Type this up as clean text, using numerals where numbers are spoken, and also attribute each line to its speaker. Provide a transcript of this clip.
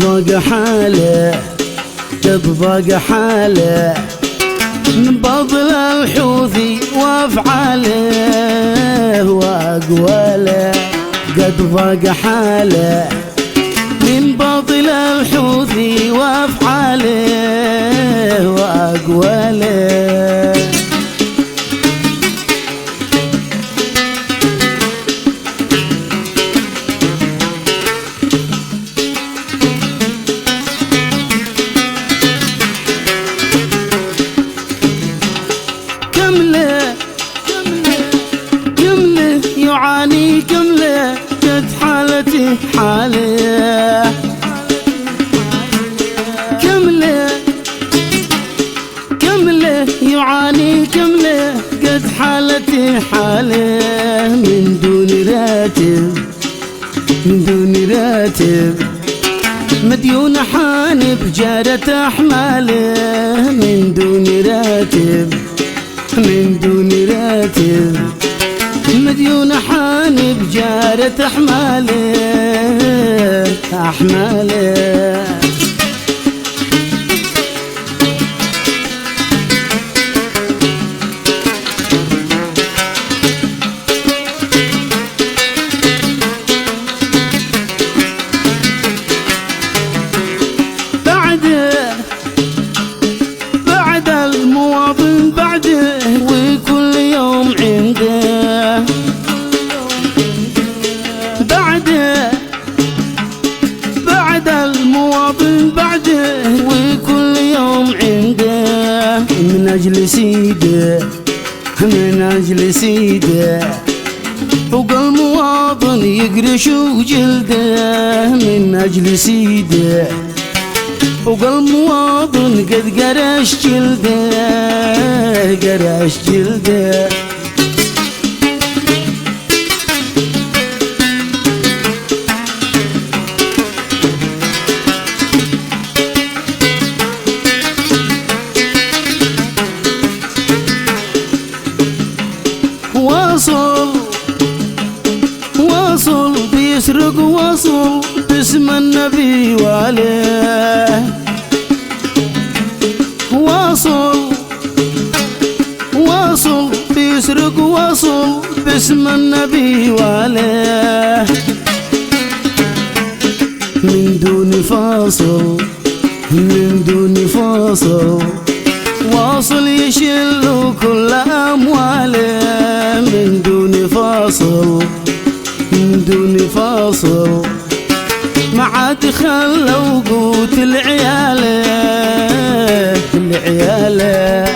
Speaker 1: ضاق حاله قد ضاق حاله من بطل الحوثي وافعاله واقواله. قد ضاق حاله من بطل الحوثي وافعاله واقواله. كمله يعاني كمله قد حالتي حاله. كمله يعاني كمله قد حالتي حاله. من دون راتب من دون راتب مديون حانب جارة أحماله. من دون راتب من دون راتب مديون حانب جارة أحماله أحماله. بعد المواطن بعده وكل يوم عنده. بعد المواطن بعده وكل يوم عنده. من أجل سيده من أجل سيده فوق المواطن يقرش وجلده. من أجل سيده فوق المواطن قد قرش جلده قرش جلده. واصل بيسرق واصل باسم النبي وعليه. واصل بيسرق واصل باسم النبي وعليه. من دون فاصل من دون فاصل واصل يشل كل أمواله. من دون فاصل من دون فاصل ما عاد خلوا قوت العياله العياله.